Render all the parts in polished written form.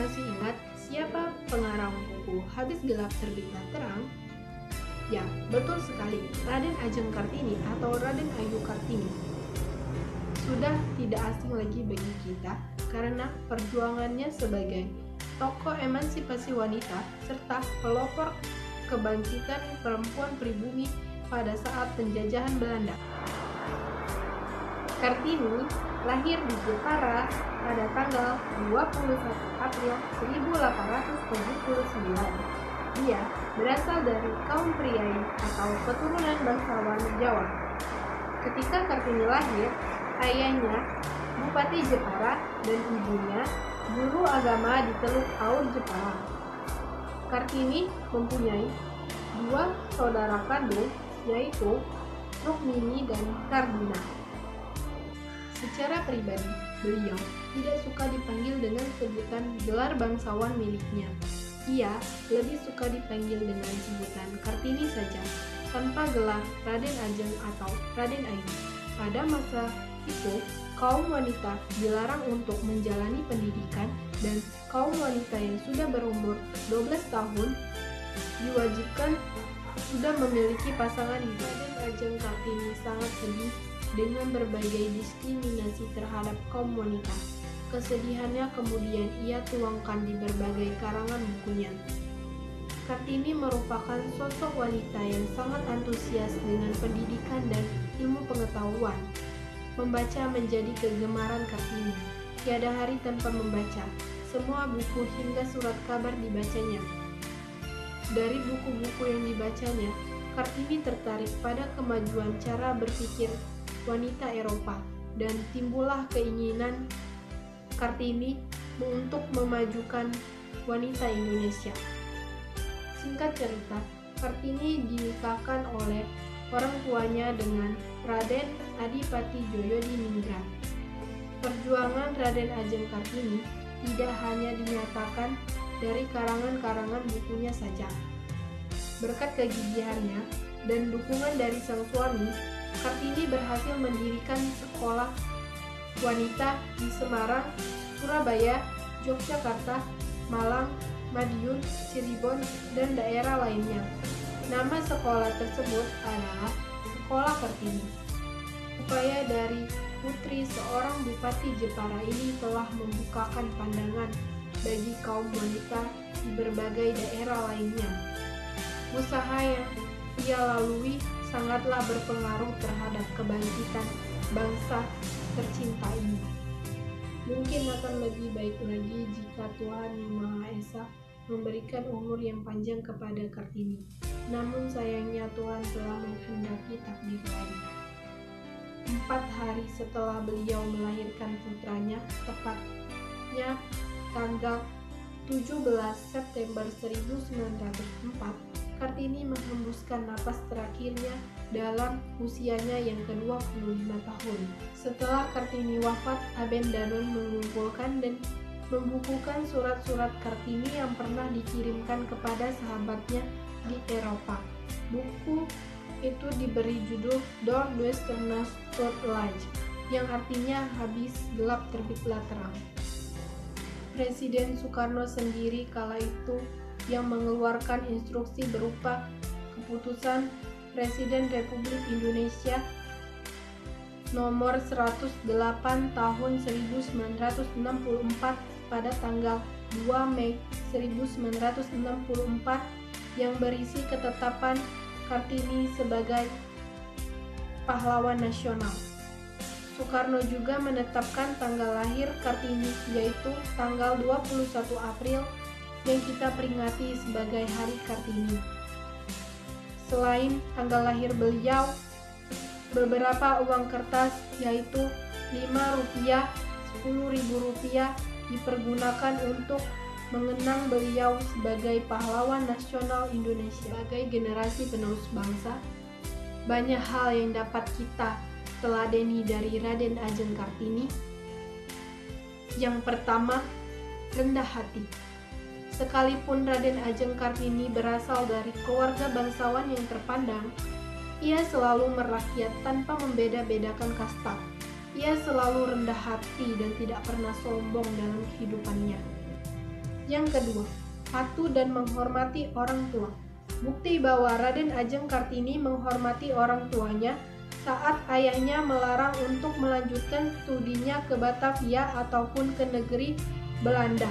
Masih ingat siapa pengarang buku Habis Gelap Terbitlah Terang? Ya, betul sekali, Raden Ajeng Kartini atau Raden Ayu Kartini. Sudah tidak asing lagi bagi kita karena perjuangannya sebagai tokoh emansipasi wanita serta pelopor kebangkitan perempuan pribumi pada saat penjajahan Belanda. Kartini lahir di Jepara pada tanggal 21 April 1879. Dia berasal dari kaum priai atau keturunan bangsawan Jawa. Ketika Kartini lahir, ayahnya Bupati Jepara dan ibunya guru agama di Teluk Aur Jepara. Kartini mempunyai dua saudara kandung, yaitu Rukmini dan Kardina. Secara pribadi, beliau tidak suka dipanggil dengan sebutan gelar bangsawan miliknya. Ia lebih suka dipanggil dengan sebutan Kartini saja, tanpa gelar Raden Ajeng atau Raden Ayu. Pada masa itu, kaum wanita dilarang untuk menjalani pendidikan dan kaum wanita yang sudah berumur 12 tahun diwajibkan sudah memiliki pasangan hidup. Raden Ajeng Kartini sangat sedih dengan berbagai diskriminasi terhadap kaum wanita. Kesedihannya kemudian ia tuangkan di berbagai karangan bukunya. Kartini merupakan sosok wanita yang sangat antusias dengan pendidikan dan ilmu pengetahuan. Membaca menjadi kegemaran Kartini. Tiada hari tanpa membaca. Semua buku hingga surat kabar dibacanya. Dari buku-buku yang dibacanya, Kartini tertarik pada kemajuan cara berpikir wanita Eropa dan timbullah keinginan Kartini untuk memajukan wanita Indonesia. Singkat cerita, Kartini dinikahkan oleh orang tuanya dengan Raden Adipati Djoyodiningrat. Perjuangan Raden Ajeng Kartini tidak hanya dinyatakan dari karangan-karangan bukunya saja. Berkat kegigihannya dan dukungan dari sang suami, Kartini berhasil mendirikan sekolah wanita di Semarang, Surabaya, Yogyakarta, Malang, Madiun, Cirebon, dan daerah lainnya. Nama sekolah tersebut adalah Sekolah Kartini. Upaya dari putri seorang bupati Jepara ini telah membukakan pandangan bagi kaum wanita di berbagai daerah lainnya. Usaha yang ia lalui sangatlah berpengaruh terhadap kebangkitan bangsa tercinta ini. Mungkin akan lebih baik lagi jika Tuhan Yang Maha Esa memberikan umur yang panjang kepada Kartini. Namun sayangnya Tuhan telah menghendaki takdir lain. 4 hari setelah beliau melahirkan putranya, tepatnya tanggal 17 September 1904, Kartini menghembuskan napas terakhirnya dalam usianya yang ke-25 tahun. Setelah Kartini wafat, Aben Danon mengumpulkan dan membukukan surat-surat Kartini yang pernah dikirimkan kepada sahabatnya di Eropa. Buku itu diberi judul Door Westernas Tot Light, yang artinya habis gelap terbitlah terang. Presiden Soekarno sendiri kala itu yang mengeluarkan instruksi berupa keputusan Presiden Republik Indonesia nomor 108 tahun 1964 pada tanggal 2 Mei 1964 yang berisi ketetapan Kartini sebagai pahlawan nasional. Soekarno juga menetapkan tanggal lahir Kartini, yaitu tanggal 21 April yang kita peringati sebagai Hari Kartini. Selain tanggal lahir beliau, beberapa uang kertas yaitu Rp5, Rp10.000 dipergunakan untuk mengenang beliau sebagai pahlawan nasional Indonesia. Sebagai generasi penerus bangsa, banyak hal yang dapat kita teladani dari Raden Ajeng Kartini. Yang pertama, rendah hati. Sekalipun Raden Ajeng Kartini berasal dari keluarga bangsawan yang terpandang, ia selalu merakyat tanpa membeda-bedakan kasta. Ia selalu rendah hati dan tidak pernah sombong dalam kehidupannya. Yang kedua, patuh dan menghormati orang tua. Bukti bahwa Raden Ajeng Kartini menghormati orang tuanya saat ayahnya melarang untuk melanjutkan studinya ke Batavia ataupun ke negeri Belanda.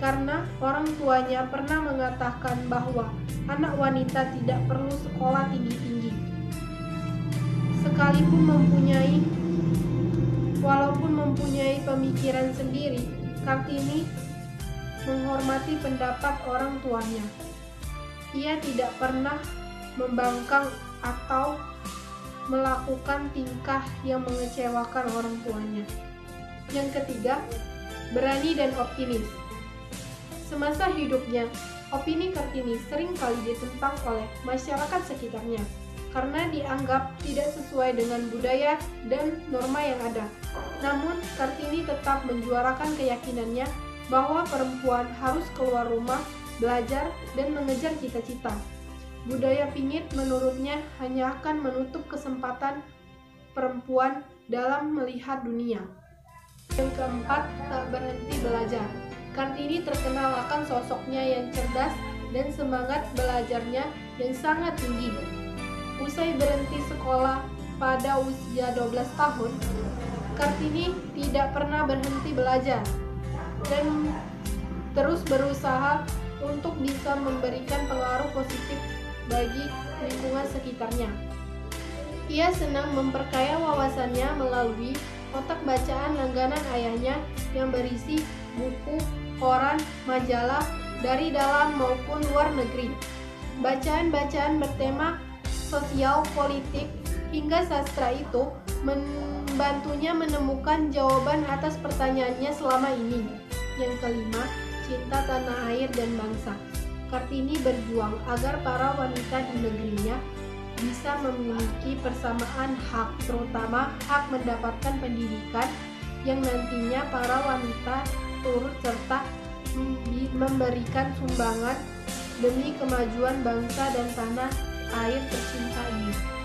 Karena orang tuanya pernah mengatakan bahwa anak wanita tidak perlu sekolah tinggi-tinggi. Walaupun mempunyai pemikiran sendiri, Kartini menghormati pendapat orang tuanya. Ia tidak pernah membangkang atau melakukan tingkah yang mengecewakan orang tuanya. Yang ketiga, berani dan optimis. Semasa hidupnya, opini Kartini sering kali ditentang oleh masyarakat sekitarnya karena dianggap tidak sesuai dengan budaya dan norma yang ada. Namun, Kartini tetap menjuarakan keyakinannya bahwa perempuan harus keluar rumah, belajar, dan mengejar cita-cita. Budaya pingit menurutnya hanya akan menutup kesempatan perempuan dalam melihat dunia. Yang keempat, tak berhenti belajar. Kartini terkenal akan sosoknya yang cerdas dan semangat belajarnya yang sangat tinggi. Usai berhenti sekolah pada usia 12 tahun, Kartini tidak pernah berhenti belajar dan terus berusaha untuk bisa memberikan pengaruh positif bagi lingkungan sekitarnya. Ia senang memperkaya wawasannya melalui kotak bacaan langganan ayahnya yang berisi buku, koran, majalah dari dalam maupun luar negeri. Bacaan-bacaan bertema sosial, politik, hingga sastra itu membantunya menemukan jawaban atas pertanyaannya selama ini. Yang kelima, cinta tanah air dan bangsa. Kartini berjuang agar para wanita di negerinya bisa memiliki persamaan hak, terutama hak mendapatkan pendidikan yang nantinya para wanita turut serta memberikan sumbangan demi kemajuan bangsa dan tanah air tercinta ini.